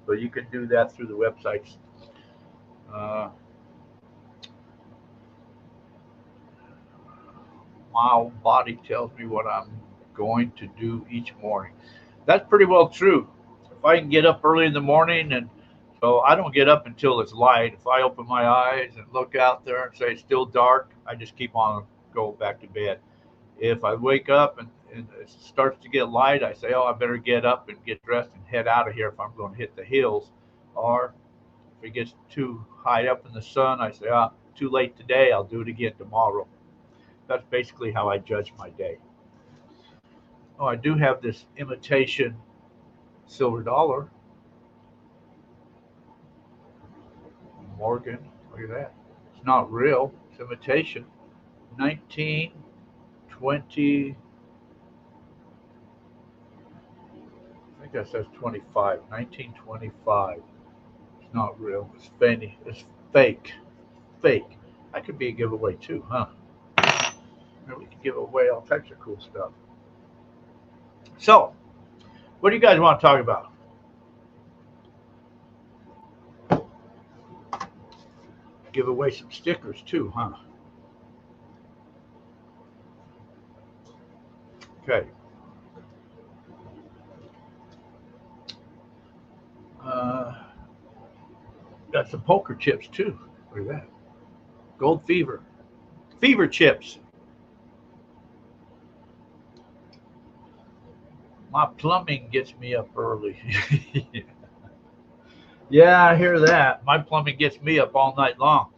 So you can do that through the websites. My body tells me what I'm going to do each morning. That's pretty well true. If I can get up early in the morning, and so I don't get up until it's light. If I open my eyes and look out there and say it's still dark, I just keep on going back to bed. If I wake up and it starts to get light, I say, oh, I better get up and get dressed and head out of here if I'm going to hit the hills. Or if it gets too high up in the sun, I say, ah, too late today, I'll do it again tomorrow. That's basically how I judge my day. Oh, I do have this imitation silver dollar. Morgan, look at that. It's not real, it's imitation. 1920, I think that says 25. 1925. It's not real. It's fake. It's fake. Fake. That could be a giveaway too, huh? We could give away all types of cool stuff. So, what do you guys want to talk about? Give away some stickers too, huh? Okay. Uh, got some poker chips too. Look at that. Gold Fever. Fever chips. My plumbing gets me up early. Yeah, I hear that. My plumbing gets me up all night long.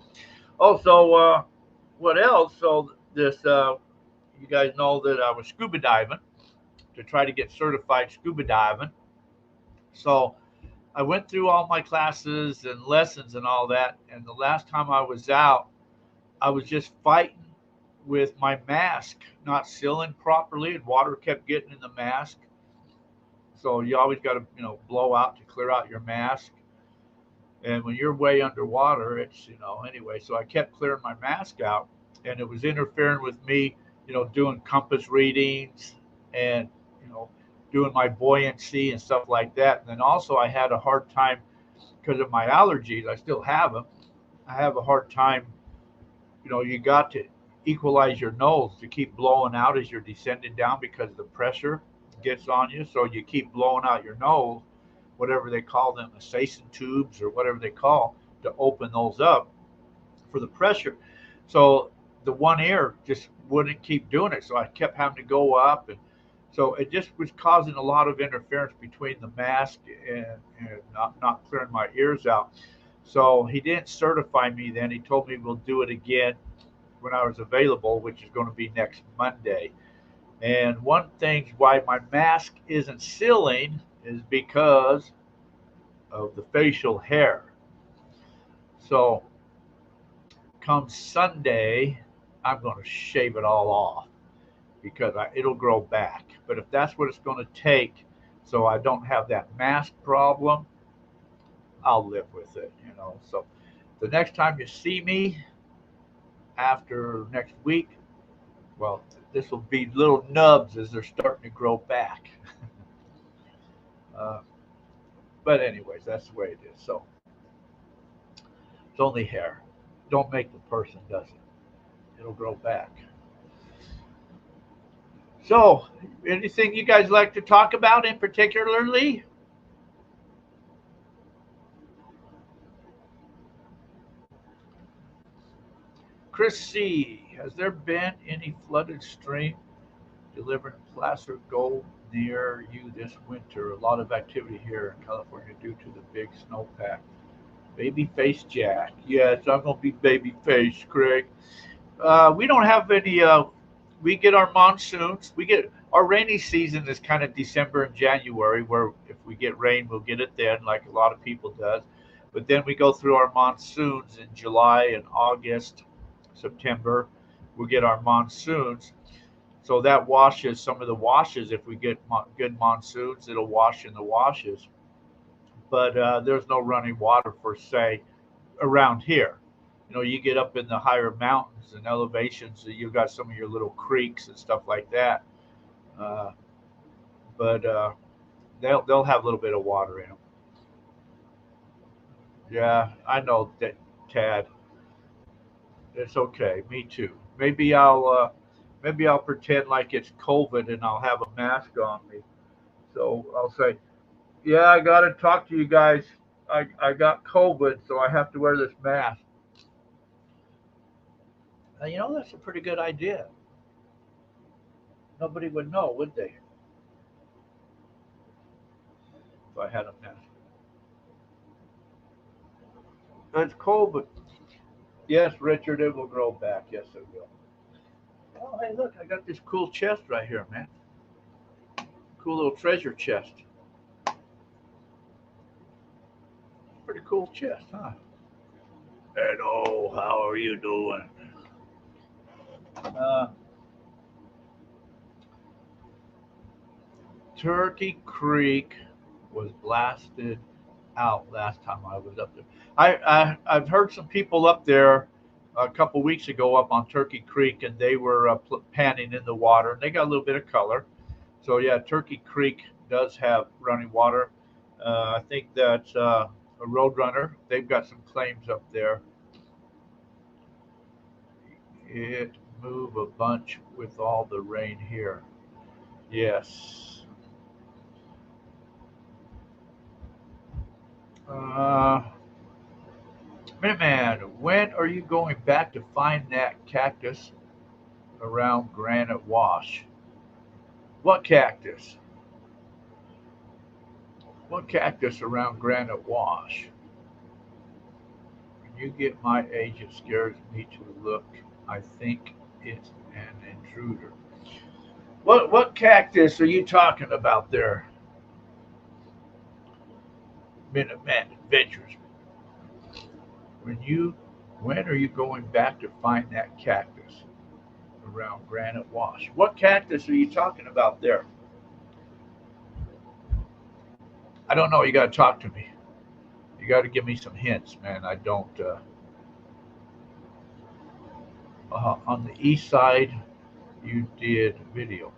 Also, what else? So you guys know that I was scuba diving to try to get certified scuba diving. So I went through all my classes and lessons and all that. And the last time I was out, I was just fighting with my mask not sealing properly, and water kept getting in the mask. So you always got to, blow out to clear out your mask. And when you're way underwater, it's, anyway. So I kept clearing my mask out, and it was interfering with me, doing compass readings and, you know, doing my buoyancy and stuff like that. And then also I had a hard time because of my allergies. I still have them. I have a hard time, you got to equalize your nose to keep blowing out as you're descending down because the pressure gets on you. So you keep blowing out your nose, whatever they call them, assassin tubes or whatever they call, to open those up for the pressure. So the one ear just wouldn't keep doing it. So I kept having to go up. And so it just was causing a lot of interference between the mask and not clearing my ears out. So he didn't certify me then. He told me we'll do it again when I was available, which is going to be next Monday. And one thing why my mask isn't sealing is because of the facial hair. So come Sunday, I'm going to shave it all off because it'll grow back. But if that's what it's going to take so I don't have that mask problem, I'll live with it. So the next time you see me after next week, well, this will be little nubs as they're starting to grow back. uh, but anyways, that's the way it is. So it's only hair. Don't make the person, does it? It'll grow back. So, anything you guys like to talk about in particularly? Chris C. Has there been any flooded stream delivering placer gold near you this winter? A lot of activity here in California due to the big snowpack. Babyface Jack. Yes, I'm gonna be babyface, Craig. We don't have any. We get our monsoons. We get our rainy season is kind of December and January, where if we get rain, we'll get it then, like a lot of people does. But then we go through our monsoons in July and August, September. We get our monsoons, so that washes some of the washes. If we get good monsoons, it'll wash in the washes. But there's no running water per se around here. You get up in the higher mountains and elevations, you've got some of your little creeks and stuff like that. Uh, but they'll have a little bit of water in them. Yeah, I know that, Tad. It's okay. Me too. Maybe I'll pretend like it's COVID and I'll have a mask on me. So I'll say, yeah, I got to talk to you guys. I got COVID, so I have to wear this mask. That's a pretty good idea. Nobody would know, would they, if I had a mask? It's COVID. Yes, Richard, it will grow back. Yes, it will. Oh, hey, look, I got this cool chest right here, man. Cool little treasure chest. Pretty cool chest, huh? Hello, how are you doing? Uh, Turkey Creek was blasted out last time I was up there. I've heard some people up there a couple weeks ago up on Turkey Creek, and they were panning in the water, and they got a little bit of color. So yeah, Turkey Creek does have running water. I think that's a Roadrunner. They've got some claims up there. It move a bunch with all the rain here. Yes. Uh, Man, when are you going back to find that cactus around Granite Wash? What cactus? What cactus around Granite Wash? When you get my age, it scares me to look. I think it's an intruder. What cactus are you talking about there, Minuteman Adventures? When you when are you going back to find that cactus around Granite Wash? What cactus are you talking about there? I don't know. You got to talk to me. You got to give me some hints, man. I don't. On the east side, you did video.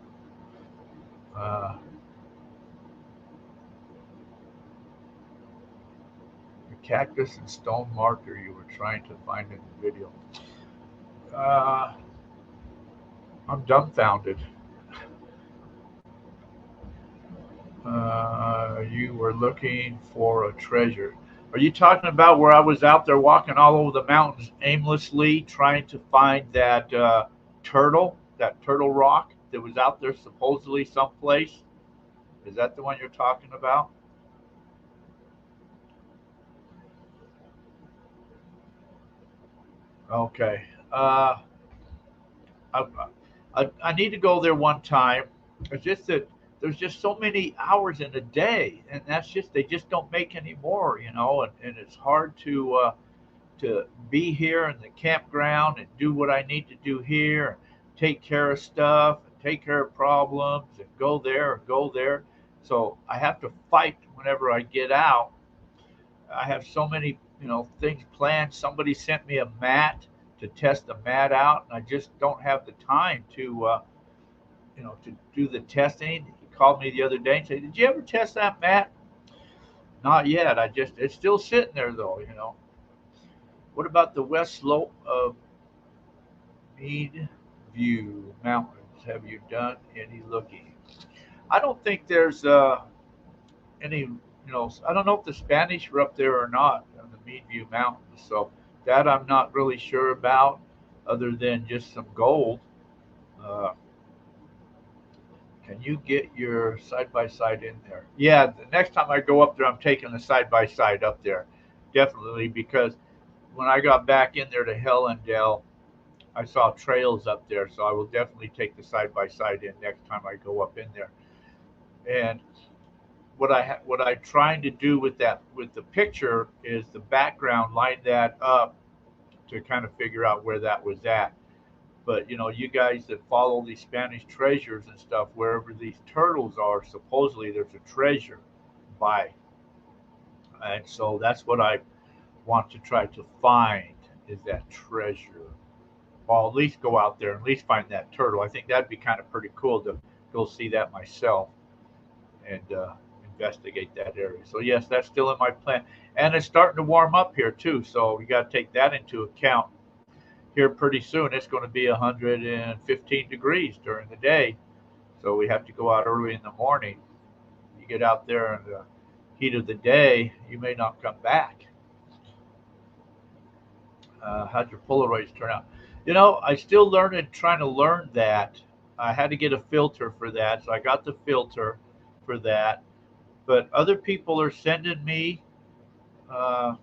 Uh, the cactus and stone marker you were trying to find in the video. Uh, I'm dumbfounded. You were looking for a treasure. Are you talking about where I was out there walking all over the mountains aimlessly trying to find that that turtle rock that was out there supposedly someplace? Is that the one you're talking about? Okay. I, I need to go there one time. It's just that there's just so many hours in a day, and that's just they just don't make any more, and it's hard to be here in the campground and do what I need to do here, and take care of stuff, and take care of problems, and go there and go there. So I have to fight whenever I get out. I have so many, things planned. Somebody sent me a mat to test the mat out, and I just don't have the time to do the testing. He called me the other day and said, "Did you ever test that mat?" Not yet. It's still sitting there though. What about the west slope of Mead View Mountains? Have you done any looking? I don't think there's any. I don't know if the Spanish were up there or not on the Mead View Mountains. So that I'm not really sure about. other than just some gold. Uh, can you get your side by side in there? Yeah, the next time I go up there, I'm taking the side by side up there, definitely, because when I got back in there to Hellendale, I saw trails up there, so I will definitely take the side by side in next time I go up in there. And what I trying to do with that with the picture is the background, line that up to kind of figure out where that was at. But you know, you guys that follow these Spanish treasures and stuff, wherever these turtles are, supposedly there's a treasure by, and so that's what I want to try to find is that treasure. Well, at least go out there and at least find that turtle. I think that'd be kind of pretty cool to go see that myself and investigate that area. So yes, that's still in my plan, and it's starting to warm up here too. So we got to take that into account. Here pretty soon, it's going to be 115 degrees during the day, so we have to go out early in the morning. You get out there in the heat of the day, you may not come back. How'd your Polaroids turn out? You know, I still learning, trying to learn that. I had to get a filter for that, so I got the filter for that. But other people are sending me uh,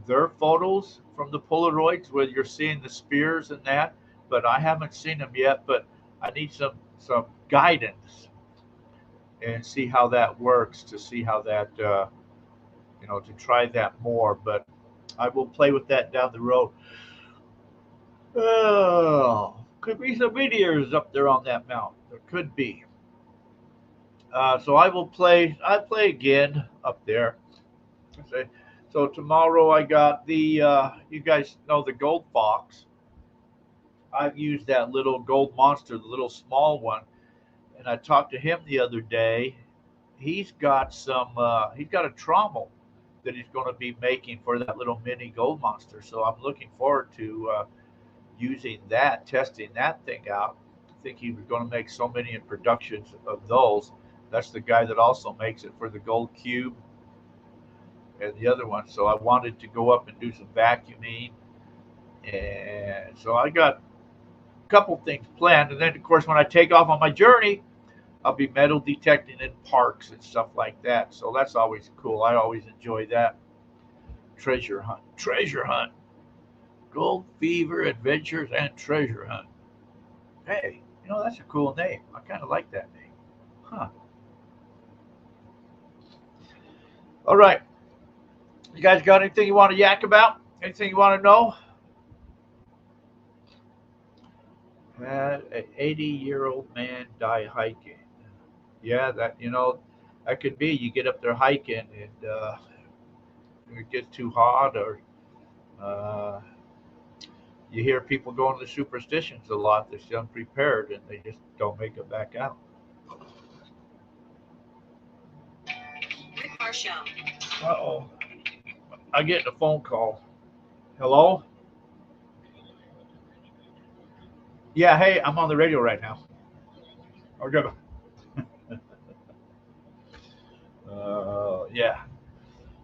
their photos from the Polaroids where you're seeing the spears and that, but I haven't seen them yet. But I need some guidance and see how that works to see how that to try that more. But I will play with that down the road. Oh, could be some meteors up there on that mountain. There could be. So I will play. I play again up there. Okay. So tomorrow I got the. You guys know the gold fox. I've used that little gold monster, the little small one, and I talked to him the other day. He's got some. He's got a trommel that he's going to be making for that little mini gold monster. So I'm looking forward to using that, testing that thing out. I think he was going to make so many in productions of those. That's the guy that also makes it for the gold cube and the other one. So I wanted to go up and do some vacuuming, and so I got a couple things planned. And then, of course, when I take off on my journey, I'll be metal detecting in parks and stuff like that. So that's always cool. I always enjoy that. Treasure hunt, gold fever adventures and treasure hunt. Hey, that's a cool name. I kind of like that name. Huh. All right. You guys got anything you want to yak about? Anything you want to know? Had an 80-year-old man die hiking. Yeah, that could be. You get up there hiking and it gets too hot, or uh, you hear people going to the superstitions a lot. They're unprepared and they just don't make it back out. Uh-oh. I get a phone call. Hello? Yeah, hey, I'm on the radio right now. Okay. Yeah.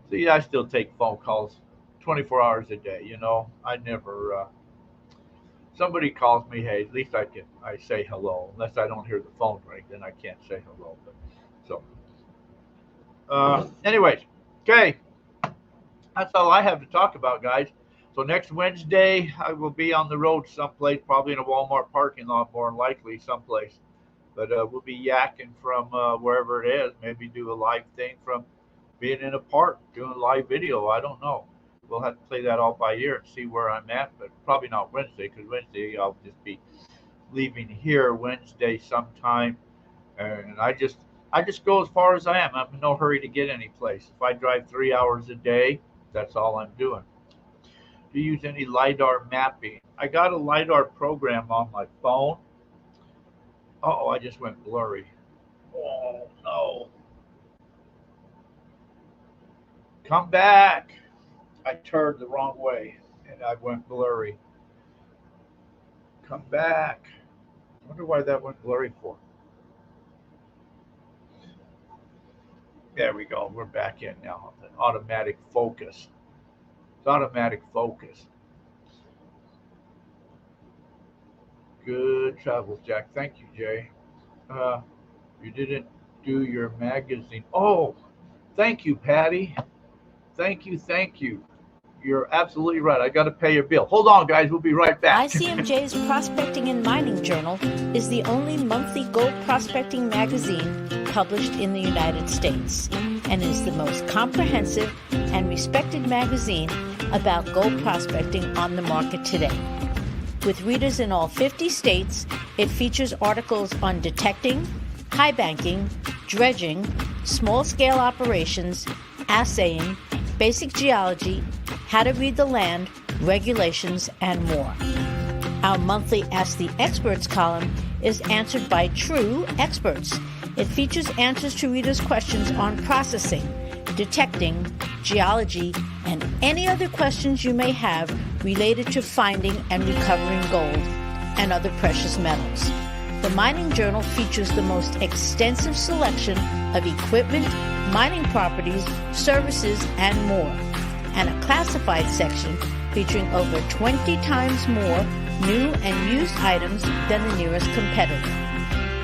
See, I still take phone calls 24 hours a day. I never. Somebody calls me, hey, at least I say hello. Unless I don't hear the phone ring, then I can't say hello. But so, anyways, okay, that's all I have to talk about, guys. So next Wednesday, I will be on the road someplace, probably in a Walmart parking lot, more than likely someplace. But we'll be yakking from wherever it is. Maybe do a live thing from being in a park, doing a live video. I don't know. We'll have to play that all by ear and see where I'm at. But probably not Wednesday, because Wednesday I'll just be leaving here Wednesday sometime. And I just go as far as I am. I'm in no hurry to get any place. If I drive 3 hours a day, that's all I'm doing. Do you use any LiDAR mapping? I got a LiDAR program on my phone. Oh, I just went blurry. Oh, no. Come back. I turned the wrong way and I went blurry. Come back. I wonder why that went blurry for. There we go. We're back in now. Automatic focus. It's automatic focus. Good travels, Jack. Thank you, Jay. Uh, you didn't do your magazine. Oh, thank you, Patty. Thank you, thank you. You're absolutely right. I got to pay your bill. Hold on, guys. We'll be right back. ICMJ's Prospecting and Mining Journal is the only monthly gold prospecting magazine published in the United States and is the most comprehensive and respected magazine about gold prospecting on the market today. With readers in all 50 states, it features articles on detecting, high banking, dredging, small-scale operations, assaying, basic geology, how to read the land, regulations, and more. Our monthly Ask the Experts column is answered by true experts. It features answers to readers' questions on processing, detecting, geology, and any other questions you may have related to finding and recovering gold and other precious metals. The Mining Journal features the most extensive selection of equipment, mining properties, services, and more, and a classified section featuring over 20 times more new and used items than the nearest competitor.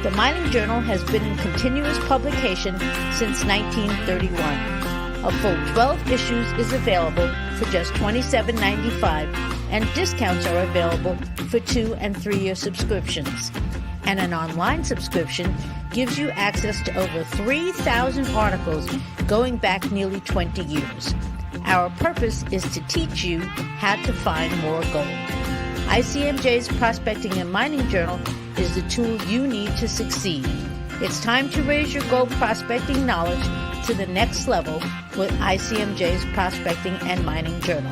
The Mining Journal has been in continuous publication since 1931. A full 12 issues is available for just $27.95, and discounts are available for 2- and 3-year subscriptions. And an online subscription gives you access to over 3,000 articles going back nearly 20 years. Our purpose is to teach you how to find more gold. ICMJ's Prospecting and Mining Journal is the tool you need to succeed. It's time to raise your gold prospecting knowledge to the next level with ICMJ's Prospecting and Mining Journal.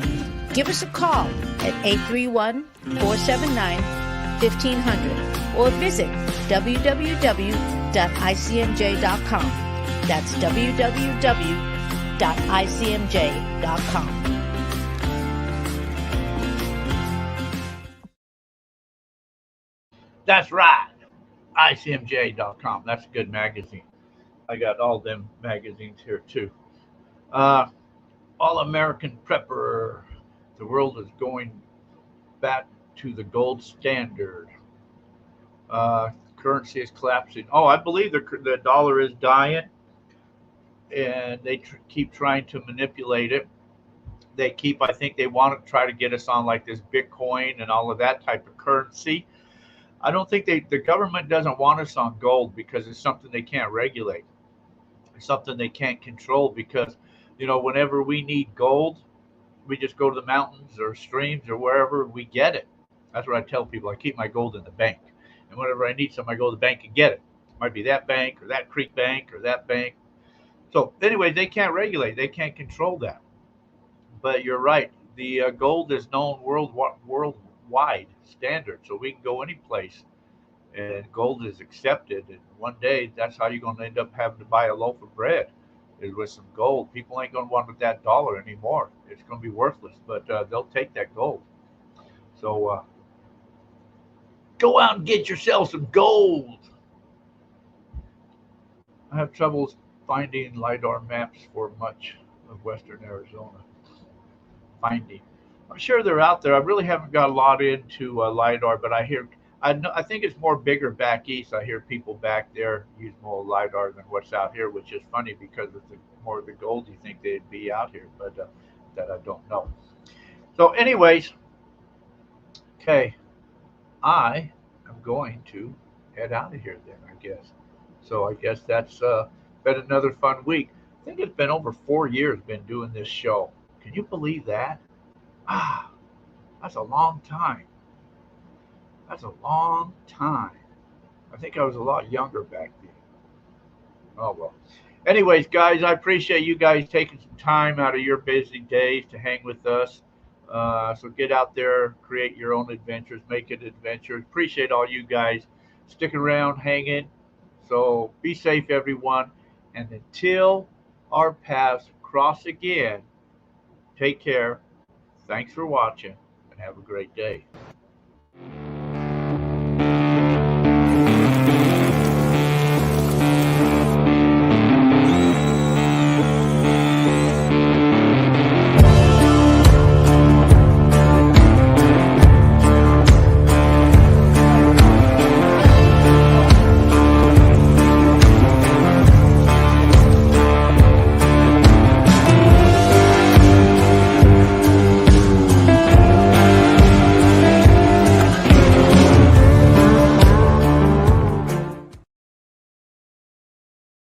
Give us a call at 831-479-1500 or visit www.icmj.com. That's www.icmj.com. That's right. ICMJ.com. That's a good magazine. I got all them magazines here too. Uh, All American Prepper. The world is going back to the gold standard. Currency is collapsing. Oh, I believe the dollar is dying, and they keep trying to manipulate it. I think they want to try to get us on like this Bitcoin and all of that type of currency. I don't think the government doesn't want us on gold because it's something they can't regulate. It's something they can't control because, whenever we need gold, we just go to the mountains or streams or wherever we get it. That's what I tell people. I keep my gold in the bank. And whenever I need something, I go to the bank and get it. It might be that bank or that Creek Bank or that bank. So anyway, they can't regulate. They can't control that. But you're right. The gold is known worldwide standard. So we can go any place and gold is accepted. And one day, that's how you're going to end up having to buy a loaf of bread is with some gold. People ain't going to want that dollar anymore. It's going to be worthless, but they'll take that gold. So go out and get yourself some gold. I have troubles finding LiDAR maps for much of western Arizona. I'm sure they're out there. I really haven't got a lot into LiDAR, but I think it's more bigger back east. I hear people back there use more LiDAR than what's out here, which is funny because with more of the gold, you think they'd be out here, but that I don't know. So anyways, okay, I am going to head out of here then, I guess. So I guess that's been another fun week. I think it's been over 4 years been doing this show. Can you believe that? Ah, that's a long time. That's a long time. I think I was a lot younger back then. Oh, well. Anyways, guys, I appreciate you guys taking some time out of your busy days to hang with us. So get out there, create your own adventures, make it adventures. Appreciate all you guys sticking around, hanging. So be safe, everyone. And until our paths cross again, take care. Thanks for watching and have a great day.